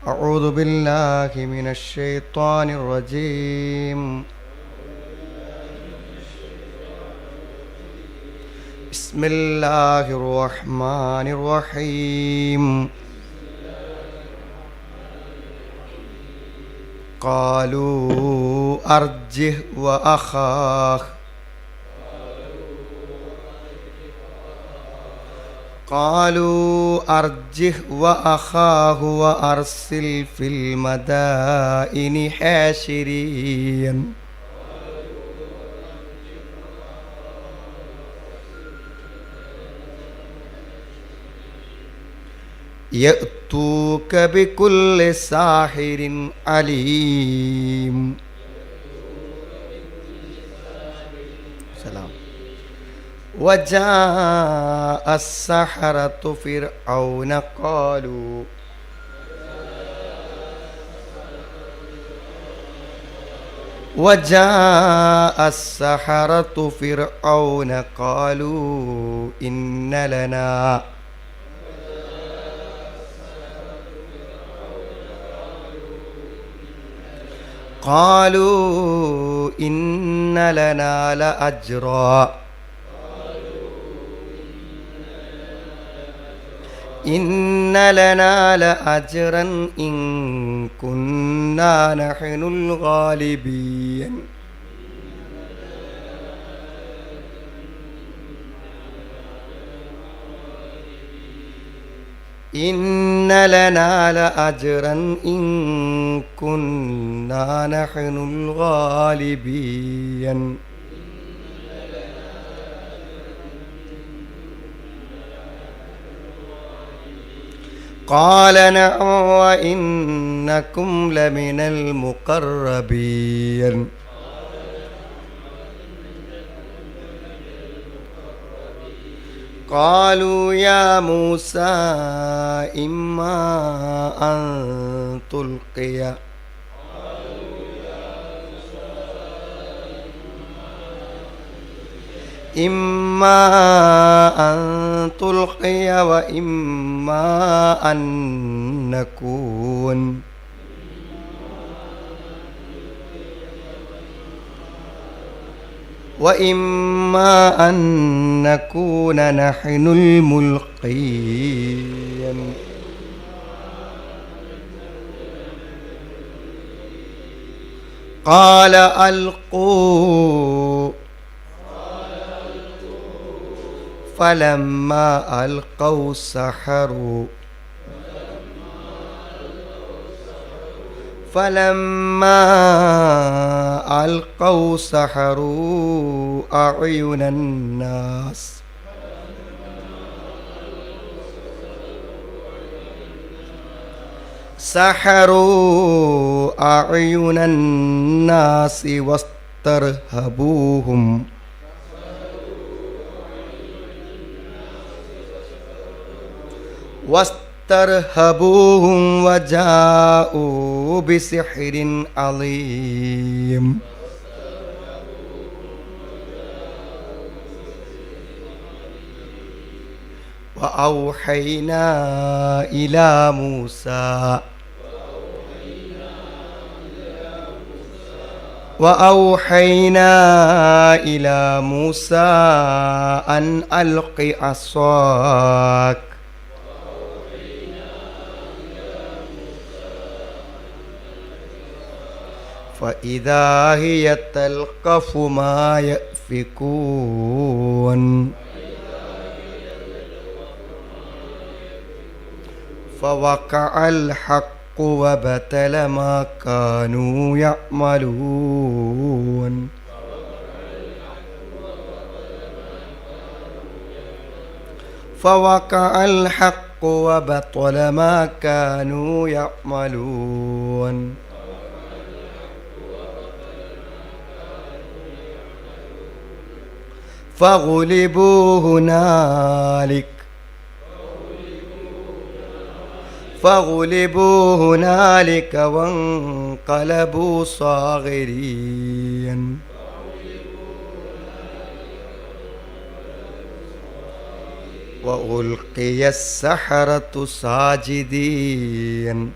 أعوذ بالله من الشيطان الرجيم. بسم الله الرحمن الرحيم. قالوا أرجه وأخاه وأرسل في المدائن حاشرين يأتوك بكل ساحر عليم. سلام. وجاء السحرة فرعون قالوا إن لنا لأجرا إن كنا نحن الغالبين. إن لنا لأجرا إن كنا نحن الغالبين. قال نعم وإنكم لمن المقربين. قالوا يا موسى إما أن تلقي وإما أن نكون نحن الملقين. قال ألقوا فلما ألقوا سحروا أعين الناس واسترهبوهم وجاءوا بسحر عظيم. وأوحينا إلى موسى أن ألق عصاك فإذا هي تلقف ما يأفكون. فوقع الحق وبطل ما كانوا يعملون. فغلبوا هنالك وانقلبوا صاغرين. وألقي السحرة ساجدين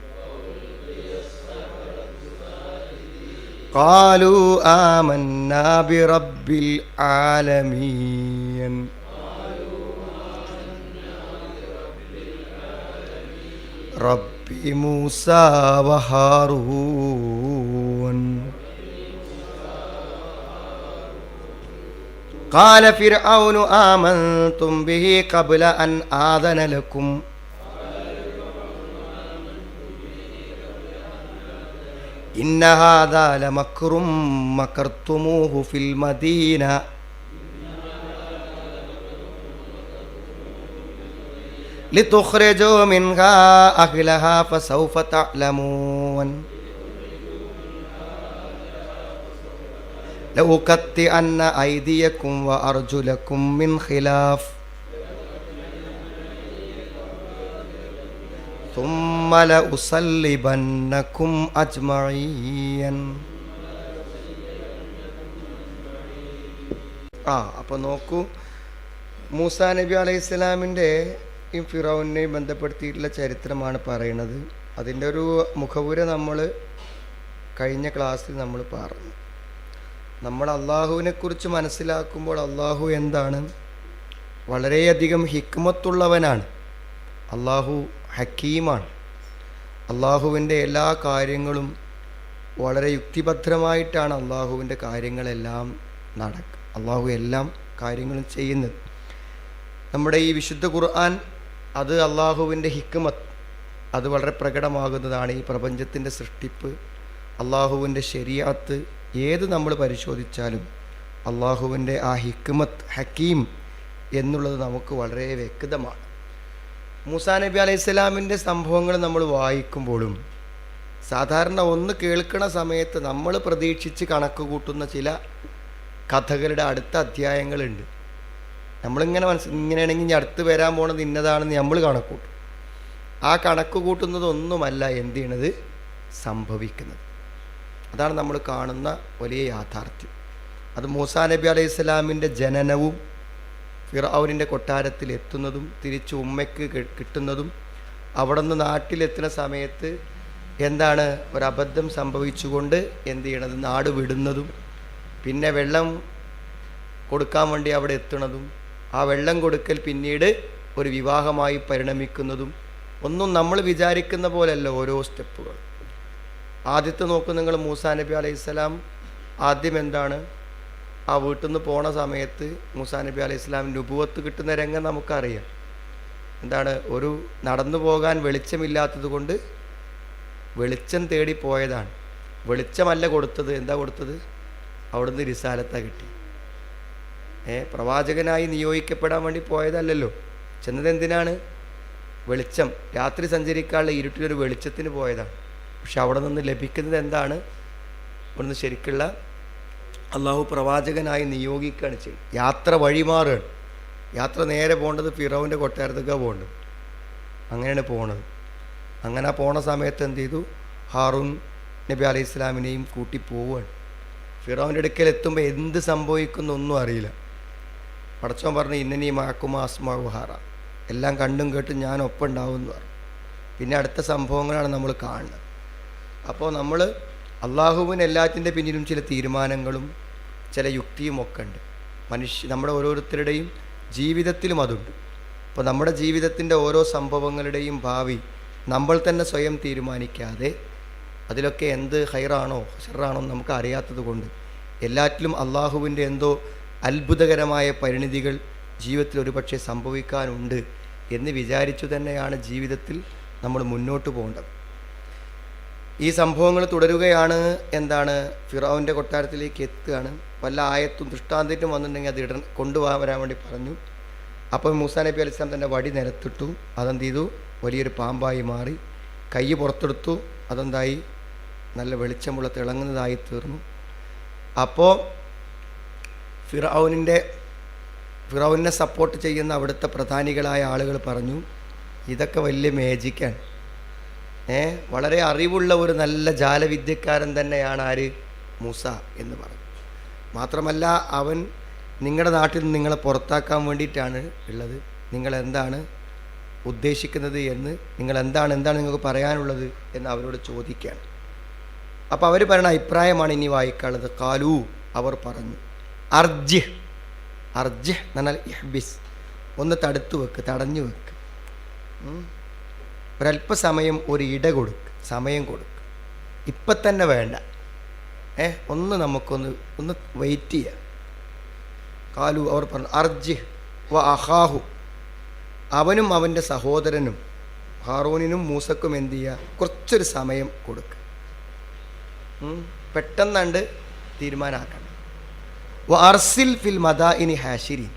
ഖാലൂ ആമന്നാ ബിറബ്ബിൽ ആലമീൻ. റബ്ബി മൂസാ വഹാറൂൻ. ഖാല ഫിർഔനു ആമൻതും ബിഹി ഖബ്ല അൻ ആദന ലക്കും ഇന്ന ഹാദാ ലമക്റും മകർതുമൂഹു ഫിൽ മദീന ലിതുഖ്രിജൂ മിൻഹാ അഹ്ലഹാ ഫസൗഫ തഅലമൂൻ. ലഉഖത്തിഅന്ന ഐദിയകും വഅർജുലകും മിൻ ഖിലാഫ് ثم لأصلبنكم أجمعين. അപ്പോൾ നോക്കൂ, മൂസാ നബി അലൈഹിസ്സലാമിൻ്റെ ഈ ഫിറൗനെ ബന്ധപ്പെടുത്തിയിട്ടുള്ള ചരിത്രമാണ് പറയുന്നത്. അതിൻ്റെ ഒരു മുഖവുര നമ്മൾ കഴിഞ്ഞ ക്ലാസ്സിൽ നമ്മൾ പറഞ്ഞു. നമ്മൾ അള്ളാഹുവിനെക്കുറിച്ച് മനസ്സിലാക്കുമ്പോൾ അള്ളാഹു എന്താണ്? വളരെയധികം ഹിക്മത്തുള്ളവനാണ്. അള്ളാഹു ഹക്കീമാണ്. അള്ളാഹുവിൻ്റെ എല്ലാ കാര്യങ്ങളും വളരെ യുക്തിഭദ്രമായിട്ടാണ് അള്ളാഹുവിൻ്റെ കാര്യങ്ങളെല്ലാം അള്ളാഹു എല്ലാം കാര്യങ്ങളും ചെയ്യുന്നത്. നമ്മുടെ ഈ വിശുദ്ധ ഖുർആൻ അത് അള്ളാഹുവിൻ്റെ ഹിക്മത്ത് അത് വളരെ പ്രകടമാകുന്നതാണ്. ഈ പ്രപഞ്ചത്തിൻ്റെ സൃഷ്ടിപ്പ്, അള്ളാഹുവിൻ്റെ ശരീഅത്ത് ഏത് നമ്മൾ പരിശോധിച്ചാലും അള്ളാഹുവിൻ്റെ ആ ഹിക്മത്ത്, ഹക്കീം എന്നുള്ളത് നമുക്ക് വളരെ വ്യക്തമാണ്. മൂസാ നബി അലൈഹിസ്സലാമിൻ്റെ സംഭവങ്ങൾ നമ്മൾ വായിക്കുമ്പോഴും സാധാരണ ഒന്ന് കേൾക്കുന്ന സമയത്ത് നമ്മൾ പ്രതീക്ഷിച്ച് കണക്ക് കൂട്ടുന്ന ചില കഥകളുടെ അടുത്ത അധ്യായങ്ങളുണ്ട്. നമ്മളിങ്ങനെ ഇങ്ങനെയാണെങ്കിൽ ഇനി അടുത്ത് വരാൻ പോണത് ഇന്നതാണെന്ന് നമ്മൾ കണക്ക് കൂട്ടും. ആ കണക്ക് കൂട്ടുന്നതൊന്നുമല്ല എന്ത് ചെയ്യണത് സംഭവിക്കുന്നത്. അതാണ് നമ്മൾ കാണുന്ന വലിയ യാഥാർത്ഥ്യം. അത് മൂസാ നബി അലൈഹിസ്സലാമിൻ്റെ ജനനവും ഫിർഔനിൻ്റെ കൊട്ടാരത്തിൽ എത്തുന്നതും തിരിച്ച് ഉമ്മയ്ക്ക് കിട്ടുന്നതും അവിടെ നിന്ന് നാട്ടിലെത്തുന്ന സമയത്ത് എന്താണ് ഒരബദ്ധം സംഭവിച്ചുകൊണ്ട് എന്ത് ചെയ്യണത് നാട് വിടുന്നതും പിന്നെ വെള്ളം കൊടുക്കാൻ വേണ്ടി അവിടെ എത്തുന്നതും ആ വെള്ളം കൊടുക്കൽ പിന്നീട് ഒരു വിവാഹമായി പരിണമിക്കുന്നതും ഒന്നും നമ്മൾ വിചാരിക്കുന്ന പോലെയല്ല ഓരോ സ്റ്റെപ്പുകൾ. ആദ്യത്തെ നോക്കും നിങ്ങൾ, മൂസാ നബി അലൈഹിസ്സലാം ആദ്യം എന്താണ് ആ വീട്ടിൽ നിന്ന് പോണ സമയത്ത് മൂസാ നബി അലൈഹി സ്വലാം നുബുവത്ത് കിട്ടുന്ന രംഗം നമുക്കറിയാം. എന്താണ്? ഒരു നടന്നു പോകാൻ വെളിച്ചമില്ലാത്തത് കൊണ്ട് വെളിച്ചം തേടി പോയതാണ്. വെളിച്ചമല്ല കൊടുത്തത്, എന്താ കൊടുത്തത്? അവിടുന്ന് റിസാലത്ത കിട്ടി. പ്രവാചകനായി നിയോഗിക്കപ്പെടാൻ വേണ്ടി പോയതല്ലല്ലോ. ചെന്നത് എന്തിനാണ്? വെളിച്ചം, രാത്രി സഞ്ചരിക്കാനുള്ള ഇരുട്ടിലൊരു വെളിച്ചത്തിന് പോയതാണ്. പക്ഷെ അവിടെ നിന്ന് ലഭിക്കുന്നത് എന്താണ്? അവിടുന്ന് ശരിക്കുള്ള അള്ളാഹു പ്രവാചകനായി നിയോഗിക്കുകയാണ് ചെയ്യുന്നത്. യാത്ര വഴിമാറുകയാണ്. യാത്ര നേരെ പോകേണ്ടത് ഫിറൗൻ്റെ കൊട്ടാരത്തേക്കാണ് പോകേണ്ടത്. അങ്ങനെയാണ് പോണത്. അങ്ങനെ പോണ സമയത്ത് എന്ത് ചെയ്തു? ഹാറൂൻ നബി അലൈഹി ഇസ്ലാമിനെയും കൂട്ടി പോവുകയാണ്. ഫിറൗൻ്റെ അടുക്കൽ എത്തുമ്പോൾ എന്ത് സംഭവിക്കുന്നൊന്നും അറിയില്ല. പടച്ചോൻ പറഞ്ഞു, ഇന്നനീ മാക്കുമ അസ്മാഉ ഹാറ, എല്ലാം കണ്ടും കേട്ടും ഞാൻ ഒപ്പം ഉണ്ടാവും എന്ന് പറഞ്ഞു. പിന്നെ അടുത്ത സംഭവങ്ങളാണ് നമ്മൾ കാണുന്നത്. അപ്പോൾ നമ്മൾ അള്ളാഹുവിന് എല്ലാത്തിൻ്റെ പിന്നിലും ചില തീരുമാനങ്ങളും ചില യുക്തിയും ഒക്കെ ഉണ്ട്. നമ്മുടെ ഓരോരുത്തരുടെയും ജീവിതത്തിലും അതുണ്ട്. അപ്പോൾ നമ്മുടെ ജീവിതത്തിൻ്റെ ഓരോ സംഭവങ്ങളുടെയും ഭാവി നമ്മൾ തന്നെ സ്വയം തീരുമാനിക്കാതെ അതിലൊക്കെ എന്ത് ഹൈറാണോ ഷർറാണോ നമുക്ക് അറിയാത്തത് കൊണ്ട് എല്ലാറ്റിലും അള്ളാഹുവിൻ്റെ എന്തോ അത്ഭുതകരമായ പരിണിതികൾ ജീവിതത്തിൽ ഒരുപക്ഷെ സംഭവിക്കാനുണ്ട് എന്ന് വിചാരിച്ചു തന്നെയാണ് ജീവിതത്തിൽ നമ്മൾ മുന്നോട്ട് പോകേണ്ടത്. ഈ സംഭവങ്ങൾ തുടരുകയാണ്. എന്താണ്? ഫിറൗൻ്റെ കൊട്ടാരത്തിലേക്ക് എത്തുകയാണ്. വല്ല ആയത്തും ദൃഷ്ടാന്തറ്റും വന്നിട്ടുണ്ടെങ്കിൽ അത് കൊണ്ടുവരാൻ വേണ്ടി പറഞ്ഞു. അപ്പോൾ മൂസാ നബി അലൈഹി സ്വലാം തൻ്റെ വടി നിലത്തിട്ടു. അതെന്ത് ചെയ്തു? വലിയൊരു പാമ്പായി മാറി. കൈ പുറത്തെടുത്തു. അതെന്തായി? നല്ല വെളിച്ചമുള്ള തിളങ്ങുന്നതായി തീർന്നു. അപ്പോൾ ഫിറൗനെ സപ്പോർട്ട് ചെയ്യുന്ന അവിടുത്തെ പ്രധാനികളായ ആളുകൾ പറഞ്ഞു, ഇതൊക്കെ വലിയ മേജിക്കാണ്. വളരെ അറിവുള്ള ഒരു നല്ല ജാലവിദ്യക്കാരൻ തന്നെയാണ് ആര്? മൂസ എന്ന് പറഞ്ഞു. മാത്രമല്ല അവൻ നിങ്ങളുടെ നാട്ടിൽ നിന്ന് നിങ്ങളെ പുറത്താക്കാൻ വേണ്ടിയിട്ടാണ് ഉള്ളത്. നിങ്ങളെന്താണ് ഉദ്ദേശിക്കുന്നത് എന്ന്, നിങ്ങളെന്താണ് നിങ്ങൾക്ക് പറയാനുള്ളത് എന്ന് അവരോട് ചോദിക്കുകയാണ്. അപ്പോൾ അവർ പറയുന്ന അഭിപ്രായമാണ് ഇനി വായിക്കാനുള്ളത്. കാലു, അവർ പറഞ്ഞു, അർജിഹ്. അർജിഹ് എന്ന് പറഞ്ഞാൽ ഇഹ്ബിസ്, ഒന്ന് തടുത്തു വെക്ക്, തടഞ്ഞു വെക്ക്. ഒരല്പസമയം ഒരു ഇട കൊടുക്ക്, സമയം കൊടുക്ക്. ഇപ്പം തന്നെ വേണ്ട, ഒന്ന് നമുക്കൊന്ന് വെയിറ്റ് ചെയ്യാം. കാലു, അവർ പറഞ്ഞു, അർജിഹ് വ അഹാഹു, അവനും അവൻ്റെ സഹോദരനും ഹാറൂനിനും മൂസക്കും എന്ത് ചെയ്യുക, കുറച്ചൊരു സമയം കൊടുക്കുക. പെട്ടെന്നണ്ട് തീരുമാനമാക്കണം. വ അർസിൽ ഫിൽ മദാഇനി ഹാഷിരീൻ.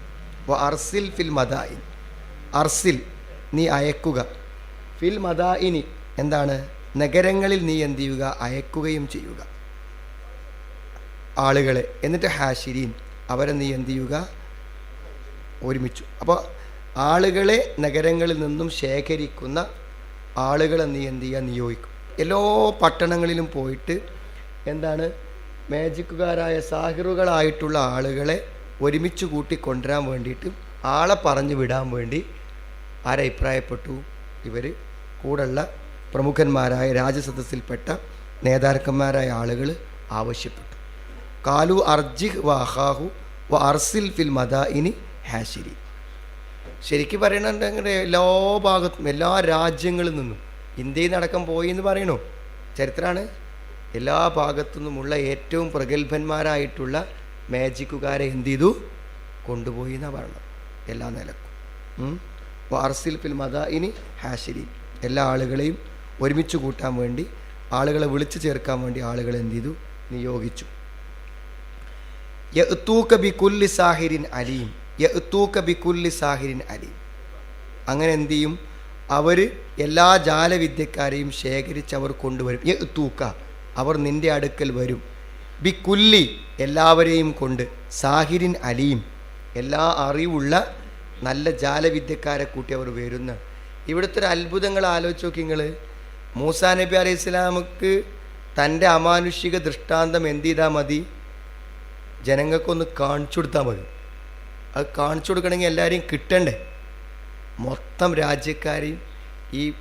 വ അർസിൽ ഫിൽ മദാഇൻ, അർസിൽ നീ അയക്കുക, ഫിൽ മദാഇനി എന്താണ്, നഗരങ്ങളിൽ നീ എന്ത് ചെയ്യുക, അയക്കുകയും ചെയ്യുക ആളുകളെ. എന്നിട്ട് ഹാഷിരീൻ, അവരെ നീ എന്ത് ചെയ്യുക, ഒരുമിച്ചു. അപ്പോൾ ആളുകളെ നഗരങ്ങളിൽ നിന്നും ശേഖരിക്കുന്ന ആളുകളെ നീ എന്ത് ചെയ്യുക, നിയോഗിക്കും. എല്ലാ പട്ടണങ്ങളിലും പോയിട്ട് എന്താണ്, മാജിക്കുകാരായ സാഹിറുകളായിട്ടുള്ള ആളുകളെ ഒരുമിച്ച് കൂട്ടിക്കൊണ്ടുവരാൻ വേണ്ടിയിട്ട് ആളെ പറഞ്ഞു വിടാൻ വേണ്ടി ആരഭിപ്രായപ്പെട്ടു, ഇവർ കൂടുള്ള പ്രമുഖന്മാരായ രാജസദസ്സിൽപ്പെട്ട നേതാക്കന്മാരായ ആളുകൾ ആവശ്യപ്പെട്ടു. കാലു അർജിഹ് വ അഹാഹു വ അർസിൽ ഫിൽ മദാഇനി ഹാഷിരി. ശരിക്കും പറയണുണ്ടെങ്കിൽ എല്ലാ ഭാഗത്തും എല്ലാ രാജ്യങ്ങളിൽ നിന്നും ഇന്ത്യയിൽ നടക്കാൻ പോയി എന്ന് പറയണു ചരിത്രമാണ്. എല്ലാ ഭാഗത്തു നിന്നുമുള്ള ഏറ്റവും പ്രഗത്ഭന്മാരായിട്ടുള്ള മാജിക്കുകാരെ എന്ത് ചെയ്തു, കൊണ്ടുപോയി എന്നാണ് പറയണത്. എല്ലാ നിലക്കും അർസിൽ ഫിൽ മദാഇനി ഹാഷിരി, എല്ലാ ആളുകളെയും ഒരുമിച്ച് കൂട്ടാൻ വേണ്ടി, ആളുകളെ വിളിച്ചു ചേർക്കാൻ വേണ്ടി ആളുകളെ എന്ത് ചെയ്തു, നിയോഗിച്ചു. യഅ്തൂക ബികുല്ലി സാഹിരിൻ അലീം, യഅ്തൂക ബികുല്ലി സാഹിരിൻ അലീം. അങ്ങനെ എന്ത് ചെയ്യും, അവർ എല്ലാ ജാലവിദ്യക്കാരെയും ശേഖരിച്ച് അവർ കൊണ്ടുവരും. യഅ്തൂക, അവർ നിൻ്റെ അടുക്കൽ വരും. ബികുല്ലി, എല്ലാവരെയും കൊണ്ട്, സാഹിരിൻ അലീം, എല്ലാ അറിവുള്ള നല്ല ജാലവിദ്യക്കാരെ കൂട്ടി അവർ വരുന്ന. ഇവിടുത്തെ ഒരു അത്ഭുതങ്ങൾ ആലോചിച്ച് നോക്കി നിങ്ങൾ. മൂസാ നബി അലൈഹി സ്വലാമക്ക് തൻ്റെ അമാനുഷിക ദൃഷ്ടാന്തം എന്ത് ചെയ്താൽ മതി, ജനങ്ങൾക്കൊന്ന് കാണിച്ചു കൊടുത്താൽ മതി. അത് കാണിച്ചു കൊടുക്കണമെങ്കിൽ എല്ലാവരെയും കിട്ടണ്ടേ, മൊത്തം രാജ്യക്കാരെയും.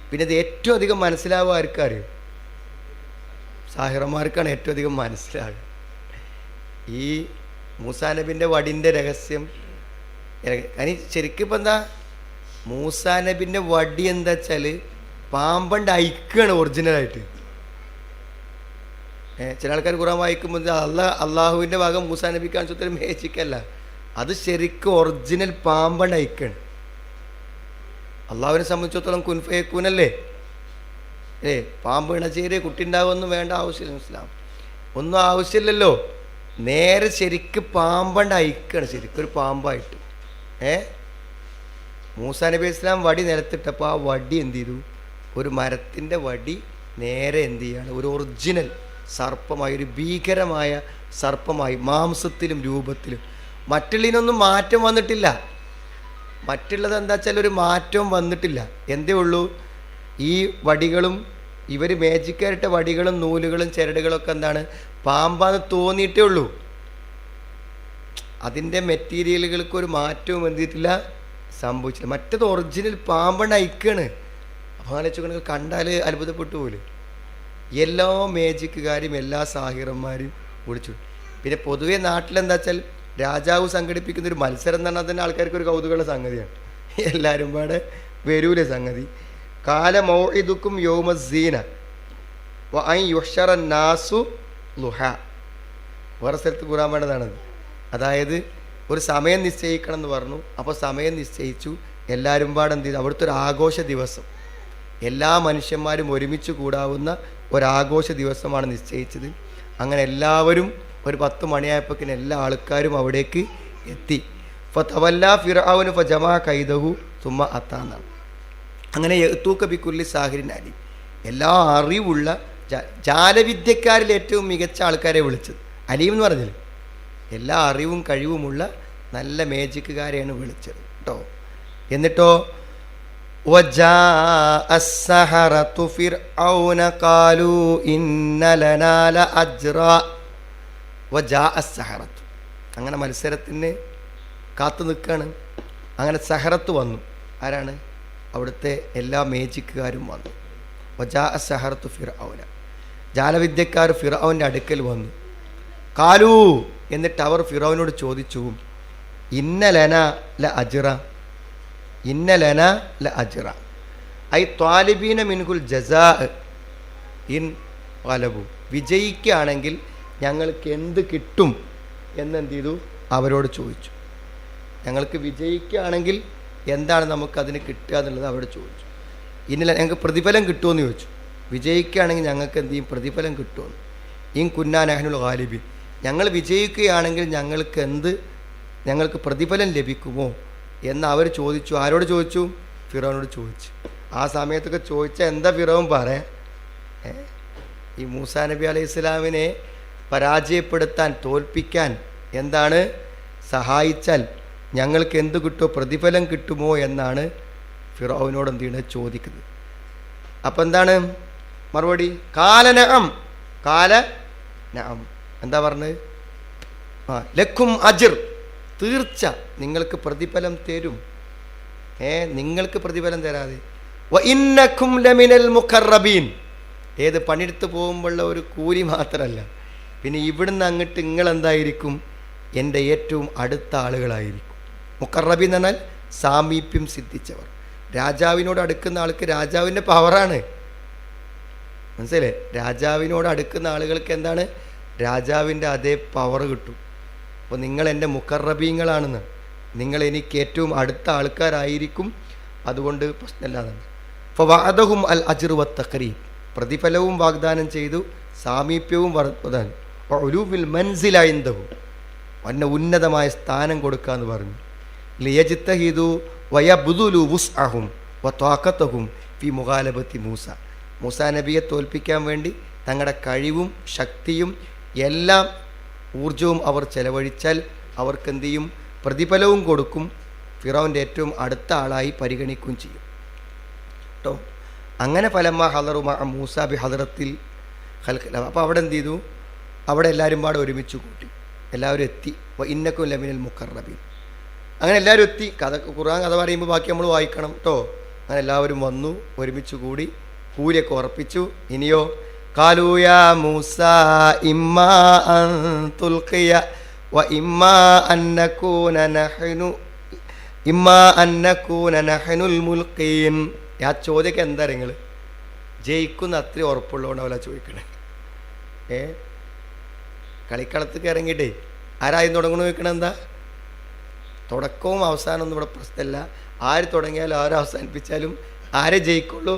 പിന്നെ ഇത് ഏറ്റവും അധികം മനസ്സിലാവുക ആർക്കറിയും, സാഹിറന്മാർക്കാണ് ഏറ്റവും അധികം മനസ്സിലാവുക. ഈ മൂസാ നബിൻ്റെ വടിൻ്റെ രഹസ്യം ശരിക്കും ഇപ്പം എന്താ, മൂസാ നബിൻ്റെ വടി എന്താ വെച്ചാൽ പാമ്പണ്ട് അയക്കുകയാണ് ഒറിജിനലായിട്ട്. ചില ആൾക്കാർ ഖുർആൻ വായിക്കുമ്പോൾ അള്ളാഹുവിൻ്റെ ഭാഗം മൂസാ നബി കാണിച്ചൊരു മേജിക്കല്ല, അത് ശരിക്കും ഒറിജിനൽ പാമ്പണ്ട് അയക്കുകയാണ്. അള്ളാഹുവിനെ സംബന്ധിച്ചിടത്തോളം കുൻഫയക്കൂനല്ലേ, പാമ്പ് ഇണചേരി കുട്ടി ഉണ്ടാവുമെന്നും വേണ്ട ആവശ്യമില്ല. ഇസ്ലാം ഒന്നും ആവശ്യമില്ലല്ലോ, നേരെ ശരിക്ക് പാമ്പണ്ട് അയക്കുകയാണ്, ശരിക്കും ഒരു പാമ്പായിട്ട്. മൂസാ നബി ഇസ്ലാം വടി നിലത്തിട്ടപ്പോൾ ആ വടി എന്ത് ചെയ്തു, ഒരു മരത്തിൻ്റെ വടി നേരെ എന്ത് ചെയ്യാണ്, ഒരു ഒറിജിനൽ സർപ്പമായി, ഒരു ഭീകരമായ സർപ്പമായി, മാംസത്തിലും രൂപത്തിലും. മറ്റുള്ളതിനൊന്നും മാറ്റം വന്നിട്ടില്ല. മറ്റുള്ളത് എന്താ വെച്ചാൽ ഒരു മാറ്റവും വന്നിട്ടില്ല. എന്തേ ഉള്ളൂ, ഈ വടികളും ഇവർ മേജിക്കാരിട്ട വടികളും നൂലുകളും ചരടുകളൊക്കെ എന്താണ്, പാമ്പാന്ന് തോന്നിയിട്ടേ ഉള്ളൂ. അതിൻ്റെ മെറ്റീരിയലുകൾക്ക് ഒരു മാറ്റവും എന്തിയിട്ടില്ല, സംഭവിച്ചില്ല. മറ്റത് ഒറിജിനൽ പാമ്പണ്ട് അയക്കാണ്. അപ്പോൾ ആലോചിച്ച് കണ്ടാൽ അത്ഭുതപ്പെട്ടു പോലും. എല്ലാ മേജിക്കുകാരും എല്ലാ സാഹിറന്മാരും വിളിച്ചു. പിന്നെ പൊതുവെ നാട്ടിലെന്താ വെച്ചാൽ രാജാവ് സംഘടിപ്പിക്കുന്നൊരു മത്സരം എന്ന് പറഞ്ഞാൽ തന്നെ ആൾക്കാർക്ക് ഒരു കൗതുകമുള്ള സംഗതിയാണ്. എല്ലാവരും പാടെ വരൂലെ സംഗതി. കാല മൗഇദുക്കും യൗമസ്സീന വ അൻ യുഹ്ശറ നാസു ളുഹ. വേറെ സ്ഥലത്ത് കൂടാൻ വേണ്ടതാണത്. അതായത് ഒരു സമയം നിശ്ചയിക്കണം എന്ന് പറഞ്ഞു. അപ്പോൾ സമയം നിശ്ചയിച്ചു. എല്ലാവരും പാടെ എന്ത് ചെയ്തു, അവിടുത്തെ ഒരു ആഘോഷ ദിവസം, എല്ലാ മനുഷ്യന്മാരും ഒരുമിച്ച് കൂടാവുന്ന ഒരാഘോഷ ദിവസമാണ് നിശ്ചയിച്ചത്. അങ്ങനെ എല്ലാവരും ഒരു 10 മണിയായപ്പോഴേക്കിന് എല്ലാ ആൾക്കാരും അവിടേക്ക് എത്തി. ഫതവല്ല ഫിർഔനു ഫജമാ കൈദഹു സുമ്മ അത്താന്നാണ്. അങ്ങനെ യഅ്തൂക ബികുല്ലി സാഹിരിൻ അലീം, എല്ലാ അറിവുള്ള ജാലവിദ്യക്കാരിൽ ഏറ്റവും മികച്ച ആൾക്കാരെ വിളിച്ചത്. അലീം എന്ന് പറഞ്ഞത് എല്ലാ അറിവും കഴിവുമുള്ള നല്ല മേജിക്കുകാരെയാണ് വിളിച്ചത് കേട്ടോ. എന്നിട്ടോ وجاء السحرة فرعون قالوا إن لنا لأجرا وجاء السحرة. അങ്ങനെ മത്സരത്തിന് കാത്തു നിൽക്കുകയാണ്. അങ്ങനെ സഹറത്ത് വന്നു. ആരാണ്? അവിടുത്തെ എല്ലാ മേജിക്കുകാരും വന്നു. വജാ അസ്സഹറത്തു ഫിർഔന. ജാലവിദ്യക്കാർ ഫിറഔൻ്റെ അടുക്കൽ വന്നു. കാലൂ, എന്നിട്ട് അവർ ഫിറൗനോട് ചോദിച്ചു, ഇന്നലന ല അജ്റ, ഇന്നലന ല അജ്റ ഐ ത്വാലിബീന മിൻഹുൽ ജസാ ഇൻ വലബു, വിജയിക്കുകയാണെങ്കിൽ ഞങ്ങൾക്ക് എന്ത് കിട്ടും എന്നെന്ത് ചെയ്തു അവരോട് ചോദിച്ചു. ഞങ്ങൾക്ക് വിജയിക്കുകയാണെങ്കിൽ എന്താണ് നമുക്കതിന് കിട്ടുക എന്നുള്ളത് അവരോട് ചോദിച്ചു. ഇന്നലെ ഞങ്ങൾക്ക് പ്രതിഫലം കിട്ടുമെന്ന് ചോദിച്ചു. വിജയിക്കുകയാണെങ്കിൽ ഞങ്ങൾക്ക് എന്ത് ചെയ്യും, പ്രതിഫലം കിട്ടുമെന്ന്. ഇൻ കുന്നാ നഹ്നുൽ ഗാലിബീൻ, ഞങ്ങൾ വിജയിക്കുകയാണെങ്കിൽ ഞങ്ങൾക്ക് പ്രതിഫലം ലഭിക്കുമോ എന്ന് അവർ ചോദിച്ചു. ആരോട് ചോദിച്ചു? ഫിറൗനോട് ചോദിച്ചു. ആ സമയത്തൊക്കെ ചോദിച്ചാൽ എന്താ ഫിറൗൻ പറയാം? ഈ മൂസാ നബി അലൈഹി ഇസ്ലാമിനെ പരാജയപ്പെടുത്താൻ, തോൽപ്പിക്കാൻ എന്താണ് സഹായിച്ചാൽ ഞങ്ങൾക്ക് എന്ത് കിട്ടുമോ, പ്രതിഫലം കിട്ടുമോ എന്നാണ് ഫിറൗനോട് എന്ത് ചെയ്യുന്നത് ചോദിക്കുന്നത്. അപ്പം എന്താണ് മറുപടി? കാല നഅം, കാല നഅം. എന്താ പറഞ്ഞത്? ലക്കും അജ്ർ, തീർച്ച നിങ്ങൾക്ക് പ്രതിഫലം തരും. നിങ്ങൾക്ക് പ്രതിഫലം തരാതെ വ ഇന്നക്കും ലമിനൽ മുഖറബീൻ, ഏത് പണിയെടുത്ത് പോകുമ്പോഴുള്ള ഒരു കൂലി മാത്രമല്ല, പിന്നെ ഇവിടുന്ന് അങ്ങോട്ട് നിങ്ങളെന്തായിരിക്കും, എൻ്റെ ഏറ്റവും അടുത്ത ആളുകളായിരിക്കും. മുഖറബീൻ എന്ന് പറഞ്ഞാൽ സാമീപ്യം സിദ്ധിച്ചവർ. രാജാവിനോട് അടുക്കുന്ന ആൾക്ക് രാജാവിൻ്റെ പവറാണ്, മനസ്സിലെ? രാജാവിനോട് അടുക്കുന്ന ആളുകൾക്ക് എന്താണ്, രാജാവിൻ്റെ അതേ പവർ കിട്ടും. അപ്പോൾ നിങ്ങൾ എൻ്റെ മുഖറബീങ്ങളാണെന്ന്, നിങ്ങൾ എനിക്ക് ഏറ്റവും അടുത്ത ആൾക്കാരായിരിക്കും, അതുകൊണ്ട് പ്രശ്നമില്ലാതാണ്. അപ്പോൾ വഅദഹും അൽ അജ്ർ വത്തഖരീബ്, പ്രതിഫലവും വാഗ്ദാനം ചെയ്തു, സാമീപ്യവും വാഗ്ദാനം. ഉലൂബിൽ മൻസില ഇൻദഹു, അന്ന ഉന്നതമായ സ്ഥാനം കൊടുക്കാമെന്ന് പറഞ്ഞു. ലിയജ്തഹിദു വയബ്ദുലു വുസ്അഹും വത്വാഖതഹും ഫി മുഗാലബത്തി മൂസ, മൂസാ നബിയെ തോൽപ്പിക്കാൻ വേണ്ടി തങ്ങളുടെ കഴിവും ശക്തിയും എല്ലാം ഊർജവും അവർ ചെലവഴിച്ചാൽ അവർക്ക് എന്ത് ചെയ്യും, പ്രതിഫലവും കൊടുക്കും, ഫിറൗൻ്റെ ഏറ്റവും അടുത്ത ആളായി പരിഗണിക്കുകയും ചെയ്യും കേട്ടോ. അങ്ങനെ ഫലമ്മ ഹദറു മഅ മൂസ ബി ഹദറത്തിൽ ഖൽഖല, അപ്പോൾ അവിടെ എന്ത് ചെയ്തു, അവിടെ എല്ലാവരും പാടെ ഒരുമിച്ച് കൂട്ടി, എല്ലാവരും എത്തി. ഇന്നക്കും ലമിനൽ മുഖറബീൻ, അങ്ങനെ എല്ലാവരും എത്തി. ഖുർആൻ കഥ പറയുമ്പോൾ ബാക്കി നമ്മൾ വായിക്കണം കേട്ടോ. അങ്ങനെ എല്ലാവരും വന്നു, ഒരുമിച്ച് കൂടി, കൂലിയൊക്കെ ഉറപ്പിച്ചു. ഇനിയോ ഖാലൂ യാ മൂസ ഇമ്മാ അൻ തുൽഖിയ വ ഇമ്മാ അൻ നകൂന നഹ്നുൽ മുൽഖീൻ. ആ ചോദ്യമൊക്കെ എന്താ നിങ്ങൾ ജയിക്കുന്ന അത്രയും ഉറപ്പുള്ളതുകൊണ്ടാവില്ല ചോദിക്കണേ. കളിക്കളത്തേക്ക് ഇറങ്ങിയിട്ടേ ആരായും തുടങ്ങണമെന്ന് ചോദിക്കണത് എന്താ? തുടക്കവും അവസാനമൊന്നും ഇവിടെ പ്രശ്നമല്ല. ആര് തുടങ്ങിയാലും ആരും അവസാനിപ്പിച്ചാലും ആരെ ജയിക്കുള്ളൂ?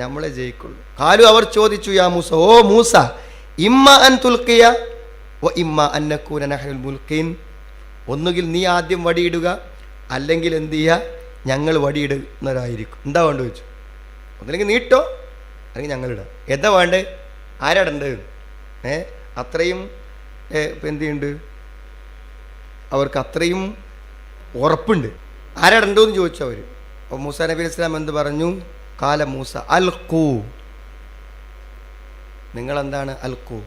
നമ്മളെ ജയിക്കുള്ളൂ. കാലു, അവർ ചോദിച്ചു, യാ മൂസ, ഓ മൂസ, ഇമ്മ അൻ തുൽഖിയ വ ഇമ്മ അൻ നകൂന നഹ്നുൽ മുൽഖീൻ, ഒന്നുകിൽ നീ ആദ്യം വടിയിടുക, അല്ലെങ്കിൽ എന്ത് ചെയ്യുക, ഞങ്ങൾ വടിയിടുന്നവരായിരിക്കും. എന്താ വേണ്ട ചോദിച്ചു. ഒന്നില്ലെങ്കിൽ നീട്ടോ, അല്ലെങ്കിൽ ഞങ്ങളിടാം. എന്താ വേണ്ടേ? ആരാടേണ്ടത്? അത്രയും എന്ത് ചെയ്യുന്നുണ്ട്, അവർക്ക് അത്രയും ഉറപ്പുണ്ട്. ആരാടേണ്ടതെന്ന് ചോദിച്ചു അവർ. അപ്പോൾ മൂസാ നബി അലൈഹി സ്വലാം എന്ത് പറഞ്ഞു? കാല മൂസ അൽഖൂ, നിങ്ങളെന്താണ് അൽഖൂ,